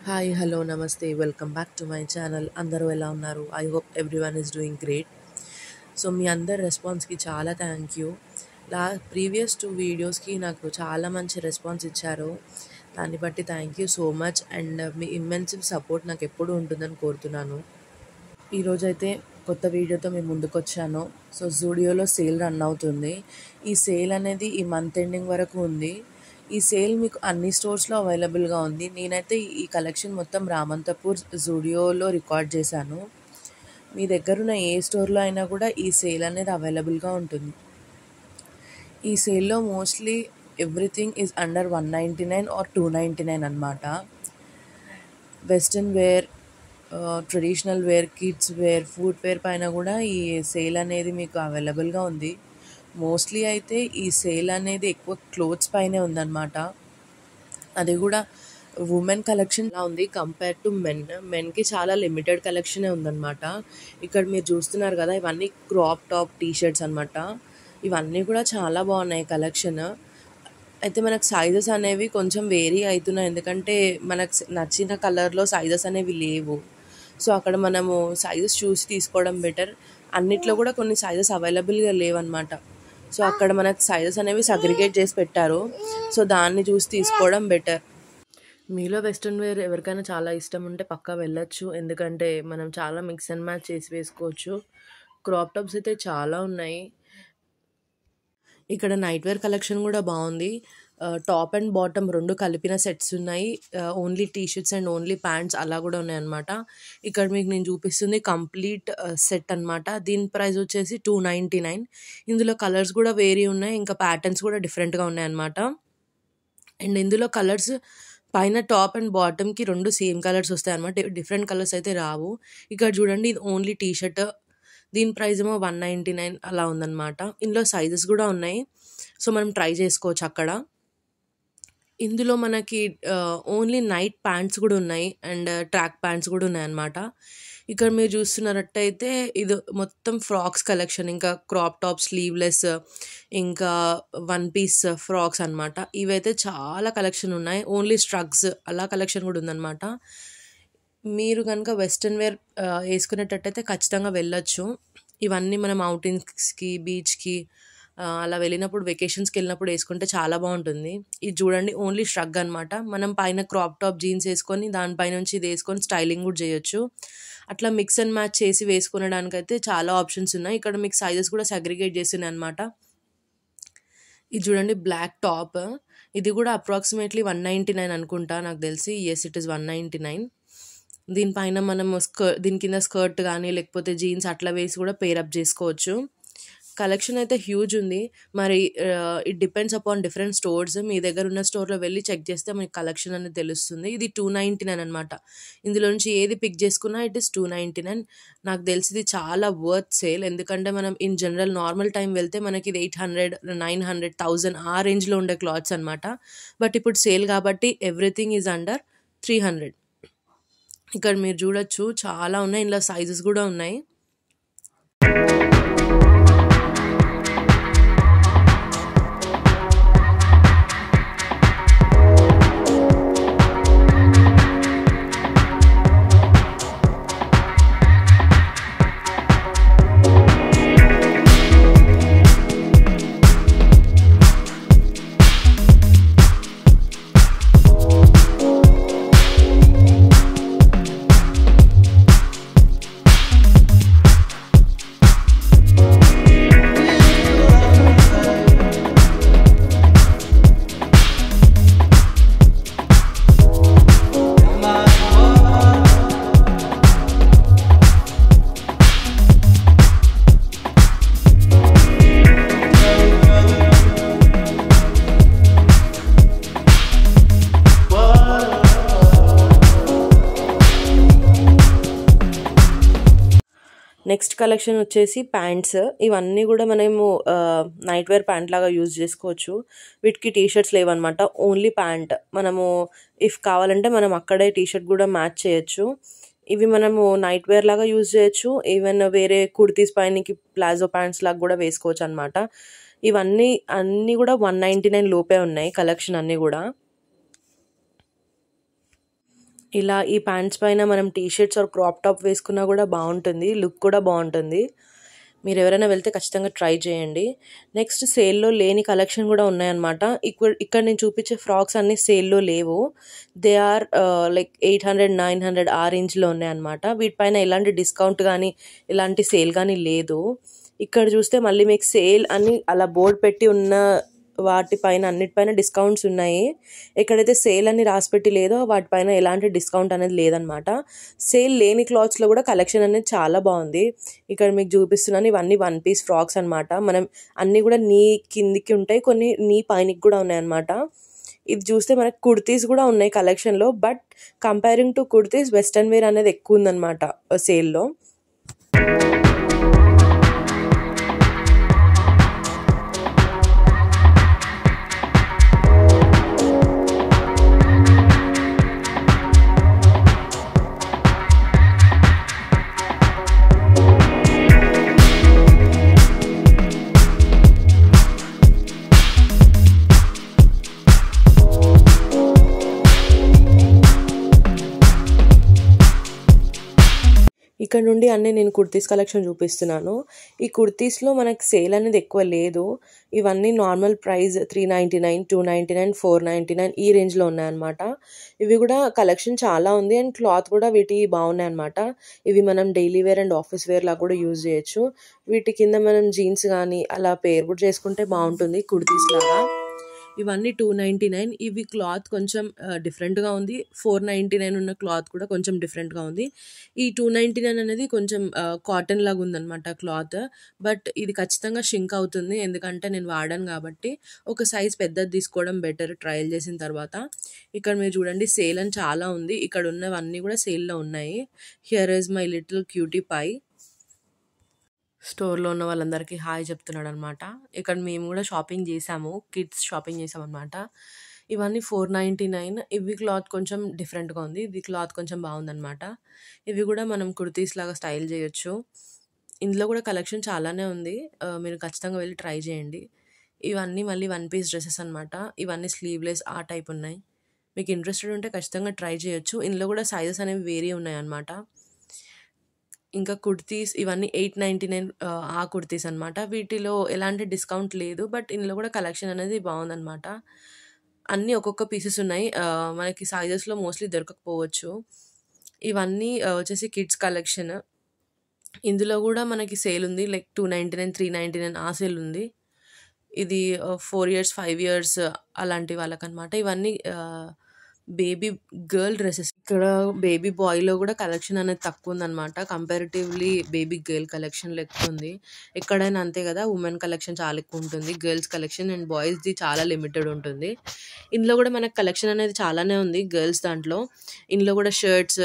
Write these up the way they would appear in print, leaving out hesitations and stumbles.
Hi hello నమస్తే welcome back to my channel. అందరూ ఎలా ఉన్నారు? I hope everyone is doing great. So మీ అందరి రెస్పాన్స్కి చాలా థ్యాంక్ యూ. ప్రీవియస్ 2 వీడియోస్కి నాకు చాలా మంచి రెస్పాన్స్ ఇచ్చారు. దాన్ని బట్టి thank you so much. And మీ ఇమ్మెన్సివ్ సపోర్ట్ నాకు ఎప్పుడూ ఉంటుందని కోరుతున్నాను. ఈరోజైతే కొత్త వీడియోతో మేము ముందుకు వచ్చాను. సో జూడియోలో సేల్ రన్ అవుతుంది. ఈ సేల్ అనేది ఈ మంత్ ఎండింగ్ వరకు ఉంది. ఈ సేల్ మీకు అన్ని స్టోర్స్లో అవైలబుల్గా ఉంది. నేనైతే ఈ కలెక్షన్ మొత్తం రామంతపూర్ జూడియోలో రికార్డ్ చేశాను. మీ దగ్గరున్న ఏ స్టోర్లో అయినా కూడా ఈ సేల్ అనేది అవైలబుల్గా ఉంటుంది. ఈ సేల్లో mostly everything is under 199 or 299 అనమాట. Western wear, traditional wear, kids wear, food wear పైన కూడా ఈ సేల్ అనేది మీకు అవైలబుల్గా ఉంది. మోస్ట్లీ అయితే ఈ సేల్ అనేది ఎక్కువ క్లోత్స్ పైనే ఉందన్నమాట. అది కూడా ఉమెన్ కలెక్షన్లా ఉంది కంపేర్ టు మెన్కి చాలా లిమిటెడ్ కలెక్షనే ఉందన్నమాట. ఇక్కడ మీరు చూస్తున్నారు కదా, ఇవన్నీ క్రాప్ టాప్ టీషర్ట్స్ అనమాట. ఇవన్నీ కూడా చాలా బాగున్నాయి కలెక్షన్. అయితే మనకు సైజెస్ అనేవి కొంచెం వేరీ అవుతున్నాయి, ఎందుకంటే మనకు నచ్చిన కలర్లో సైజెస్ అనేవి లేవు. సో అక్కడ మనము సైజెస్ చూసి తీసుకోవడం బెటర్. అన్నిట్లో కూడా కొన్ని సైజెస్ అవైలబుల్గా లేవన్నమాట. సో అక్కడ మనకు సైజెస్ అనేవి సగ్రిగేట్ చేసి పెట్టారు. సో దాన్ని చూసి తీసుకోవడం బెటర్. మీలో వెస్ట్రన్ వేర్ ఎవరికైనా చాలా ఇష్టం ఉంటే పక్కా వెళ్ళొచ్చు, ఎందుకంటే మనం చాలా మిక్స్ అండ్ మ్యాచ్ చేసి వేసుకోవచ్చు. క్రాప్ టాప్స్ అయితే చాలా ఉన్నాయి. ఇక్కడ నైట్ వేర్ కలెక్షన్ కూడా బాగుంది. టాప్ అండ్ బాటమ్ రెండు కలిపిన సెట్స్ ఉన్నాయి. Only T-shirts and only pants అలా కూడా ఉన్నాయన్నమాట. ఇక్కడ మీకు నేను చూపిస్తుంది కంప్లీట్ సెట్ అనమాట. దీని ప్రైస్ వచ్చేసి 299. ఇందులో కలర్స్ కూడా వేరీ ఉన్నాయి, ఇంకా ప్యాటర్న్స్ కూడా డిఫరెంట్గా ఉన్నాయన్నమాట. అండ్ ఇందులో కలర్స్ పైన టాప్ అండ్ బాటమ్కి రెండు సేమ్ కలర్స్ వస్తాయి అనమాట. డిఫరెంట్ కలర్స్ అయితే రావు. ఇక్కడ చూడండి, ఇది ఓన్లీ టీషర్ట్. దీని ప్రైస్ ఏమో 199 అలా ఉందన్నమాట. ఇందులో సైజెస్ కూడా ఉన్నాయి, సో మనం ట్రై చేసుకోవచ్చు అక్కడ. ఇందులో మనకి ఓన్లీ నైట్ ప్యాంట్స్ కూడా ఉన్నాయి అండ్ ట్రాక్ ప్యాంట్స్ కూడా ఉన్నాయన్నమాట. ఇక్కడ మీరు చూస్తున్నట్టయితే ఇది మొత్తం ఫ్రాక్స్ కలెక్షన్, ఇంకా క్రాప్ టాప్, స్లీవ్లెస్, ఇంకా 1 పీస్ ఫ్రాక్స్ అనమాట. ఇవైతే చాలా కలెక్షన్ ఉన్నాయి. ఓన్లీ స్ట్రగ్స్ అలా కలెక్షన్ కూడా ఉందన్నమాట. మీరు కనుక వెస్ట్రన్ వేర్ వేసుకునేటట్టయితే ఖచ్చితంగా వెళ్ళొచ్చు. ఇవన్నీ మనం అవుటింగ్స్కి, బీచ్కి అలా వెళ్ళినప్పుడు, వెకేషన్స్కి వెళ్ళినప్పుడు వేసుకుంటే చాలా బాగుంటుంది. ఇది చూడండి, ఓన్లీ స్ట్రగ్ అనమాట. మనం పైన క్రాప్ టాప్ జీన్స్ వేసుకొని దానిపై నుంచి ఇది వేసుకొని స్టైలింగ్ కూడా చేయొచ్చు. అట్లా మిక్స్ అండ్ మ్యాచ్ చేసి వేసుకునడానికైతే చాలా ఆప్షన్స్ ఉన్నాయి. ఇక్కడ మీకు సైజెస్ కూడా సగ్రిగేట్ చేస్తున్నాయి అనమాట. ఇది చూడండి, బ్లాక్ టాప్. ఇది కూడా అప్రాక్సిమేట్లీ 199 అనుకుంటా, నాకు తెలిసి. Yes, it is 199. దీనిపైన మనం దీని కింద స్కర్ట్ కానీ లేకపోతే జీన్స్ అట్లా వేసి కూడా పేరప్ చేసుకోవచ్చు. కలెక్షన్ అయితే హ్యూజ్ ఉంది. మరి it depends upon different stores. మీ దగ్గర ఉన్న స్టోర్లో వెళ్ళి చెక్ చేస్తే మీకు కలెక్షన్ అనేది తెలుస్తుంది. ఇది 299 అనమాట. ఇందులో నుంచి ఏది పిక్ చేసుకున్నా ఇట్ ఈస్ 299. నాకు తెలిసి ఇది చాలా వర్త్ సేల్, ఎందుకంటే మనం ఇన్ జనరల్ నార్మల్ టైం వెళ్తే మనకి ఇది 800, 900, 1000 ఆ రేంజ్లో ఉండే క్లాత్స్ అనమాట. బట్ ఇప్పుడు సేల్ కాబట్టి ఎవ్రీథింగ్ ఈజ్ అండర్ 300. ఇక్కడ మీరు చూడొచ్చు, చాలా ఉన్నాయి. ఇందులో సైజెస్ కూడా ఉన్నాయి. నెక్స్ట్ కలెక్షన్ వచ్చేసి ప్యాంట్స్. ఇవన్నీ కూడా మనము నైట్ వేర్ ప్యాంట్ లాగా యూజ్ చేసుకోవచ్చు. వీటికి టీషర్ట్స్ లేవన్నమాట, ఓన్లీ ప్యాంట్. మనము ఇఫ్ కావాలంటే మనం అక్కడే టీషర్ట్ కూడా మ్యాచ్ చేయొచ్చు. ఇవి మనము నైట్ వేర్ లాగా యూజ్ చేయొచ్చు. ఈవెన్ వేరే కుర్తీస్ పైనకి ప్లాజో ప్యాంట్స్ లాగా కూడా వేసుకోవచ్చు అనమాట. ఇవన్నీ అన్నీ కూడా 199 లోపే ఉన్నాయి కలెక్షన్ అన్నీ కూడా. ఇలా ఈ ప్యాంట్స్ పైన మనం T-shirts or crop top వేసుకున్నా కూడా బాగుంటుంది, లుక్ కూడా బాగుంటుంది. మీరు ఎవరైనా వెళ్తే ఖచ్చితంగా ట్రై చేయండి. నెక్స్ట్ సేల్లో లేని కలెక్షన్ కూడా ఉన్నాయన్నమాట. ఇక్కడ నేను చూపించే ఫ్రాక్స్ అన్నీ సేల్లో లేవు. దే ఆర్ లైక్ 800, 900 ఆ రేంజ్లో ఉన్నాయన్నమాట. వీటిపైన ఎలాంటి డిస్కౌంట్ కానీ ఎలాంటి సేల్ కానీ లేదు. ఇక్కడ చూస్తే మళ్ళీ మీకు సేల్ అని అలా బోర్డు పెట్టి ఉన్న వాటిపైన అన్నిటిపైన డిస్కౌంట్స్ ఉన్నాయి. ఎక్కడైతే సేల్ అని రాసిపెట్టి లేదో వాటిపైన ఎలాంటి డిస్కౌంట్ అనేది లేదనమాట. సేల్ లేని క్లాత్స్లో కూడా కలెక్షన్ అనేది చాలా బాగుంది. ఇక్కడ మీకు చూపిస్తున్నాను, ఇవన్నీ 1 పీస్ ఫ్రాక్స్ అనమాట. మనం అన్నీ కూడా నీ కిందికి ఉంటాయి, కొన్ని నీ పైనకి కూడా ఉన్నాయన్నమాట. ఇది చూస్తే మనకు కుర్తీస్ కూడా ఉన్నాయి కలెక్షన్లో. But comparing to kurtis western wear అనేది ఎక్కువ ఉందన్నమాట సేల్లో. ఇక్కడ నుండి అన్నీ నేను కుర్తీస్ కలెక్షన్ చూపిస్తున్నాను. ఈ కుర్తీస్లో మనకి సేల్ అనేది ఎక్కువ లేదు. ఇవన్నీ నార్మల్ ప్రైస్ 399, 299, 499 ఈ రేంజ్లో ఉన్నాయన్నమాట. ఇవి కూడా కలెక్షన్ చాలా ఉంది అండ్ క్లాత్ కూడా వీటి బాగున్నాయి అనమాట. ఇవి మనం daily wear and office wear లాగా కూడా యూజ్ చేయొచ్చు. వీటి కింద మనం జీన్స్ కానీ అలా పేర్ కూడా చేసుకుంటే బాగుంటుంది కుర్తీస్ లాగా. ఇవన్నీ 299. ఇవి క్లాత్ కొంచెం డిఫరెంట్గా ఉంది. 499 ఉన్న క్లాత్ కూడా కొంచెం డిఫరెంట్గా ఉంది. ఈ 299 అనేది కొంచెం కాటన్ లాగా ఉందన్నమాట క్లాత్. బట్ ఇది ఖచ్చితంగా షింక్ అవుతుంది, ఎందుకంటే నేను వాడాను కాబట్టి. ఒక సైజ్ పెద్దది తీసుకోవడం బెటర్ ట్రయల్ చేసిన తర్వాత. ఇక్కడ మీరు చూడండి, సేల్ అని చాలా ఉంది. ఇక్కడ ఉన్నవన్నీ కూడా సేల్లో ఉన్నాయి. Here is my little cutie pie. స్టోర్లో ఉన్న వాళ్ళందరికీ హాయ్ చెప్తున్నాడు అనమాట. ఇక్కడ మేము కూడా షాపింగ్ చేసాము, కిడ్స్ షాపింగ్ చేసాం అనమాట. ఇవన్నీ 499. ఇవి క్లాత్ కొంచెం డిఫరెంట్గా ఉంది, ఇది క్లాత్ కొంచెం బాగుందన్నమాట. ఇవి కూడా మనం కుర్తీస్ లాగా స్టైల్ చేయొచ్చు. ఇందులో కూడా కలెక్షన్ చాలానే ఉంది, మీరు ఖచ్చితంగా వెళ్ళి ట్రై చేయండి. ఇవన్నీ మళ్ళీ 1 పీస్ డ్రెస్సెస్ అనమాట. ఇవన్నీ స్లీవ్లెస్ ఆ టైప్ ఉన్నాయి. మీకు ఇంట్రెస్టెడ్ ఉంటే ఖచ్చితంగా ట్రై చేయొచ్చు. ఇందులో కూడా సైజెస్ అనేవి వేరీ ఉన్నాయి అనమాట. ఇంకా కుర్తీస్ ఇవన్నీ 899 ఆ కుర్తీస్ అనమాట. వీటిలో ఎలాంటి డిస్కౌంట్ లేదు, బట్ ఇందులో కూడా కలెక్షన్ అనేది బాగుందన్నమాట. అన్నీ ఒక్కొక్క పీసెస్ ఉన్నాయి. మనకి సైజెస్లో మోస్ట్లీ దొరకకపోవచ్చు. ఇవన్నీ వచ్చేసి కిడ్స్ కలెక్షన్. ఇందులో కూడా మనకి సేల్ ఉంది, లైక్ 299, 399 ఆ సేల్ ఉంది. ఇది 4 years, 5 years అలాంటి వాళ్ళకనమాట. ఇవన్నీ బేబీ గర్ల్ డ్రెస్సెస్. ఇక్కడ బేబీ బాయ్లో కూడా కలెక్షన్ అనేది తక్కువ ఉందన్నమాట. కంపారిటివ్లీ బేబీ గర్ల్ కలెక్షన్ ఎక్కువ ఉంది. ఎక్కడైనా అంతే కదా, ఉమెన్ కలెక్షన్ చాలా ఎక్కువ ఉంటుంది, గర్ల్స్ కలెక్షన్ అండ్ బాయ్స్ది చాలా లిమిటెడ్ ఉంటుంది. ఇందులో కూడా మనకు కలెక్షన్ అనేది చాలానే ఉంది గర్ల్స్ దాంట్లో. ఇందులో కూడా shirts,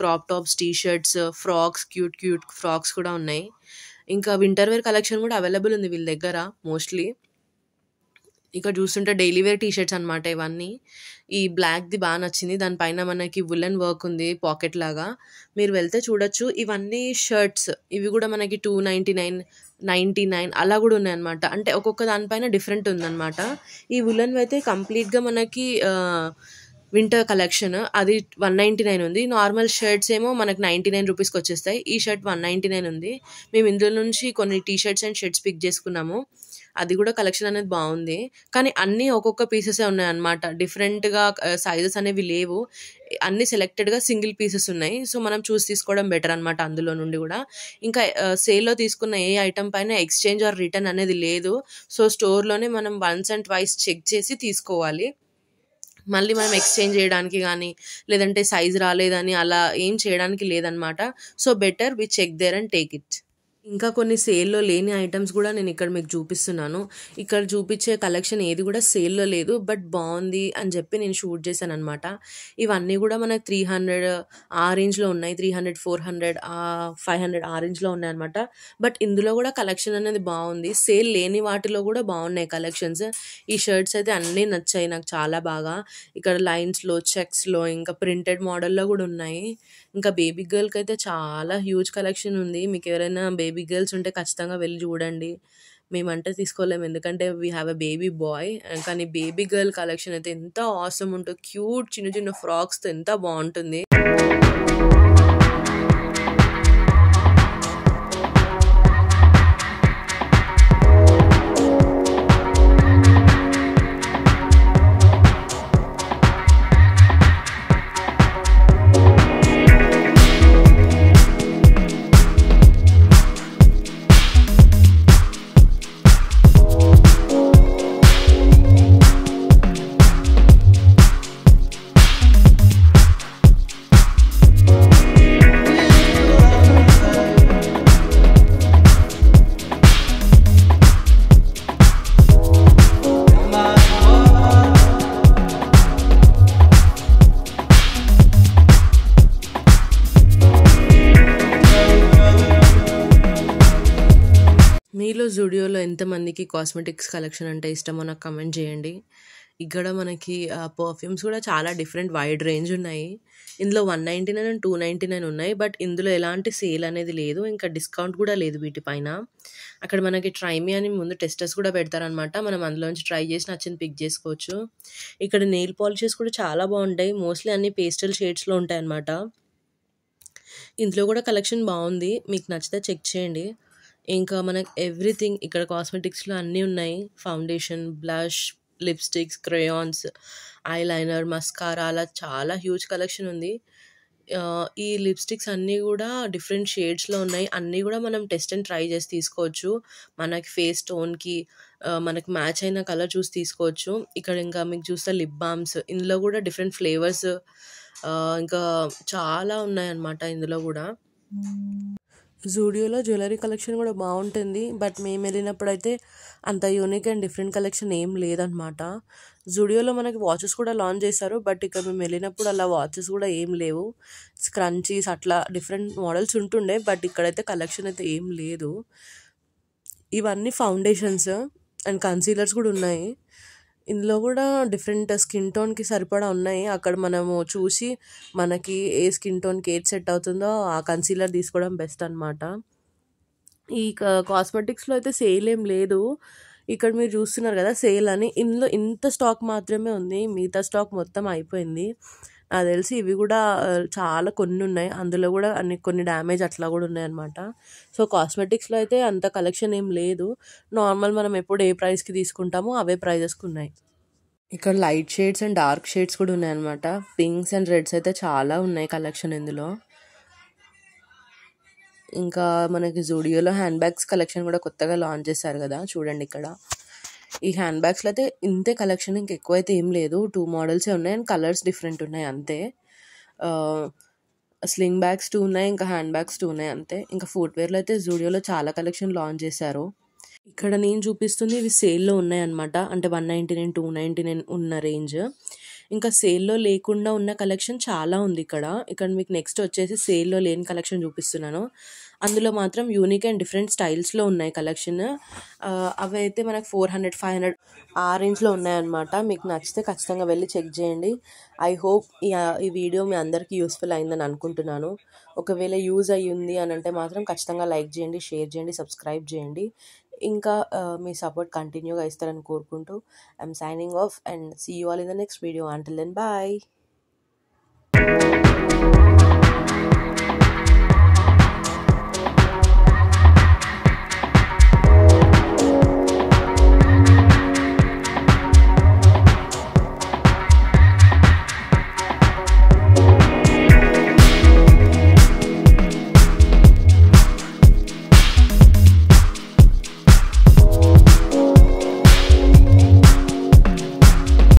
crop tops, T shirts, frocks, cute frocks కూడా ఉన్నాయి. ఇంకా వింటర్ వేర్ కలెక్షన్ కూడా అవైలబుల్ ఉంది వీళ్ళ దగ్గర మోస్ట్లీ. ఇక్కడ చూస్తుంటే డైలీ వేర్ టీ షర్ట్స్ అనమాట ఇవన్నీ. ఈ బ్లాక్ది బాగా నచ్చింది, దానిపైన మనకి వులెన్ వర్క్ ఉంది పాకెట్ లాగా. మీరు వెళ్తే చూడొచ్చు. ఇవన్నీ షర్ట్స్, ఇవి కూడా మనకి 299, 99 అలా కూడా ఉన్నాయన్నమాట. అంటే ఒక్కొక్క దానిపైన డిఫరెంట్ ఉందన్నమాట. ఈ వులెన్ అయితే కంప్లీట్గా మనకి వింటర్ కలెక్షన్, అది 199 ఉంది. నార్మల్ షర్ట్స్ ఏమో మనకు 99 రూపీస్కి వచ్చేస్తాయి. ఈ షర్ట్ 199 ఉంది. మేము ఇందులో నుంచి కొన్ని T-shirts and shirts pick చేసుకున్నాము. అది కూడా కలెక్షన్ అనేది బాగుంది, కానీ అన్నీ ఒక్కొక్క పీసెసే ఉన్నాయన్నమాట. డిఫరెంట్గా సైజెస్ అనేవి లేవు, అన్ని సెలెక్టెడ్గా సింగిల్ పీసెస్ ఉన్నాయి. సో మనం చూసి తీసుకోవడం బెటర్ అనమాట అందులో నుండి కూడా. ఇంకా సేల్లో తీసుకున్న ఏ ఐటమ్ పైన ఎక్స్చేంజ్ ఆర్ రిటర్న్ అనేది లేదు. సో స్టోర్లోనే మనం వన్స్ అండ్ ట్వైస్ చెక్ చేసి తీసుకోవాలి. మళ్ళీ మనం ఎక్స్చేంజ్ చేయడానికి కానీ లేదంటే సైజ్ రాలేదని అలా ఏం చేయడానికి లేదనమాట. So better we check there and take it. ఇంకా కొన్ని సేల్లో లేని ఐటమ్స్ కూడా నేను ఇక్కడ మీకు చూపిస్తున్నాను. ఇక్కడ చూపించే కలెక్షన్ ఏది కూడా సేల్లో లేదు, బట్ బాగుంది అని చెప్పి నేను షూట్ చేశాను అనమాట. ఇవన్నీ కూడా మనకు 300 ఆ రేంజ్లో ఉన్నాయి, 300, 400, 500 ఆ రేంజ్లో ఉన్నాయి అనమాట. బట్ ఇందులో కూడా కలెక్షన్ అనేది బాగుంది. సేల్ లేని వాటిలో కూడా బాగున్నాయి కలెక్షన్స్. ఈ షర్ట్స్ అయితే అన్నీ నచ్చాయి నాకు చాలా బాగా. ఇక్కడ లైన్స్లో, చెక్స్లో, ఇంకా ప్రింటెడ్ మోడల్లో కూడా ఉన్నాయి. ఇంకా బేబీ గర్ల్కి అయితే చాలా హ్యూజ్ కలెక్షన్ ఉంది. మీకు ఎవరైనా బేబీ గర్ల్స్ ఉంటే ఖచ్చితంగా వెళ్ళి చూడండి. మేమంటే తీసుకోలేము ఎందుకంటే we have a baby bye. కానీ బేబీ గర్ల్ కలెక్షన్ అయితే ఎంత ఆసమ్ ఉంటుందో, క్యూట్ చిన్న చిన్న ఫ్రాక్స్‌తో ఎంత బావుంటుంది. మీలో జూడియోలో ఎంతమందికి కాస్మెటిక్స్ కలెక్షన్ అంటే ఇష్టమో నాకు కమెంట్ చేయండి. ఇక్కడ మనకి పర్ఫ్యూమ్స్ కూడా చాలా డిఫరెంట్ వైడ్ రేంజ్ ఉన్నాయి. ఇందులో 199 అండ్ 299 ఉన్నాయి. బట్ ఇందులో ఎలాంటి సేల్ అనేది లేదు. ఇంకా డిస్కౌంట్ కూడా లేదు వీటిపైన. అక్కడ మనకి ట్రై మీ అని ముందు టెస్టర్స్ కూడా పెడతారనమాట. మనం అందులోంచి ట్రై చేసి నచ్చింది పిక్ చేసుకోవచ్చు. ఇక్కడ నెయిల్ పాలిషెస్ కూడా చాలా బాగుంటాయి. మోస్ట్లీ అన్ని పేస్టల్ షేడ్స్లో ఉంటాయి అన్నమాట. ఇందులో కూడా కలెక్షన్ బాగుంది. మీకు నచ్చితే చెక్ చేయండి. ఇంకా మనకు ఎవ్రీథింగ్ ఇక్కడ కాస్మెటిక్స్లో అన్నీ ఉన్నాయి. Foundation, blush, lipsticks, crayons, eye liner, mascara అలా చాలా హ్యూజ్ కలెక్షన్ ఉంది. ఈ లిప్స్టిక్స్ అన్నీ కూడా డిఫరెంట్ షేడ్స్లో ఉన్నాయి. అన్నీ కూడా మనం టెస్ట్ అండ్ ట్రై చేసి తీసుకోవచ్చు. మనకి ఫేస్ టోన్కి మనకి మ్యాచ్ అయిన కలర్ చూసి తీసుకోవచ్చు. ఇక్కడ ఇంకా మీకు చూస్తే లిప్ బామ్స్, ఇందులో కూడా డిఫరెంట్ ఫ్లేవర్స్ ఇంకా చాలా ఉన్నాయన్నమాట ఇందులో కూడా. జూడియోలో జ్యువెలరీ కలెక్షన్ కూడా బాగుంటుంది. బట్ మేము వెళ్ళినప్పుడైతే అంత యూనిక్ అండ్ డిఫరెంట్ కలెక్షన్ ఏం లేదనమాట. జూడియోలో మనకి వాచెస్ కూడా లాంచ్ చేశారు. బట్ ఇక్కడ మేము వెళ్ళినప్పుడు అలా వాచెస్ కూడా ఏం లేవు. స్క్రంచీస్ అట్లా డిఫరెంట్ మోడల్స్ ఉంటుండే. బట్ ఇక్కడైతే కలెక్షన్ అయితే ఏం లేదు. ఇవన్నీ ఫౌండేషన్స్ అండ్ కన్సీలర్స్ కూడా ఉన్నాయి. ఇందులో కూడా డిఫరెంట్ స్కిన్ టోన్కి సరిపడా ఉన్నాయి. అక్కడ మనము చూసి మనకి ఏ స్కిన్ టోన్కి ఏది సెట్ అవుతుందో ఆ కన్సీలర్ తీసుకోవడం బెస్ట్ అనమాట. ఈ కాస్మెటిక్స్లో అయితే సేల్ ఏం లేదు. ఇక్కడ మీరు చూస్తున్నారు కదా సేల్ అని. ఇందులో ఇంత స్టాక్ మాత్రమే ఉంది. మిగతా స్టాక్ మొత్తం అయిపోయింది. నాకు తెలిసి ఇవి కూడా చాలా కొన్ని ఉన్నాయి. అందులో కూడా కొన్ని డ్యామేజ్ అట్లా కూడా ఉన్నాయన్నమాట. సో కాస్మెటిక్స్లో అయితే అంత కలెక్షన్ ఏం లేదు. నార్మల్ మనం ఎప్పుడు ఏ ప్రైస్కి తీసుకుంటామో అవే ప్రైజెస్కి ఉన్నాయి. ఇక్కడ light shades and dark shades కూడా ఉన్నాయన్నమాట. పింక్స్ అండ్ రెడ్స్ అయితే చాలా ఉన్నాయి కలెక్షన్ ఇందులో. ఇంకా మనకి జూడియోలో హ్యాండ్ బ్యాగ్స్ కలెక్షన్ కూడా కొత్తగా లాంచ్ చేశారు కదా, చూడండి ఇక్కడ. ఈ హ్యాండ్ బ్యాగ్స్లో అయితే ఇంతే కలెక్షన్, ఇంక ఎక్కువ అయితే ఏం లేదు. 2 మోడల్సే ఉన్నాయి అండ్ కలర్స్ డిఫరెంట్ ఉన్నాయి అంతే. స్లింగ్ బ్యాగ్స్ 2 ఉన్నాయి, ఇంకా హ్యాండ్ బ్యాగ్స్ 2 ఉన్నాయి అంతే. ఇంకా ఫుట్వేర్లో అయితే జూడియోలో చాలా కలెక్షన్ లాంచ్ చేశారు. ఇక్కడ నేను చూపిస్తుంది ఇవి సేల్లో ఉన్నాయన్నమాట. అంటే 199, 299 ఉన్న రేంజ్. ఇంకా సేల్లో లేకుండా ఉన్న కలెక్షన్ చాలా ఉంది ఇక్కడ. ఇక్కడ మీకు నెక్స్ట్ వచ్చేసి సేల్లో లేని కలెక్షన్ చూపిస్తున్నాను. అందులో మాత్రం యూనిక్ అండ్ డిఫరెంట్ స్టైల్స్లో ఉన్నాయి కలెక్షన్. అవి అయితే మనకు 400, 500 ఆ రేంజ్లో ఉన్నాయన్నమాట. మీకు నచ్చితే ఖచ్చితంగా వెళ్ళి చెక్ చేయండి. ఐ హోప్ ఈ వీడియో మీ అందరికీ యూస్ఫుల్ అయిందని అనుకుంటున్నాను. ఒకవేళ యూజ్ అయ్యింది అని అంటే మాత్రం ఖచ్చితంగా లైక్ చేయండి, షేర్ చేయండి, సబ్స్క్రైబ్ చేయండి. ఇంకా మీ సపోర్ట్ కంటిన్యూగా ఇస్తారని కోరుకుంటూ I'm signing off and see you all in the next video. Until then bye.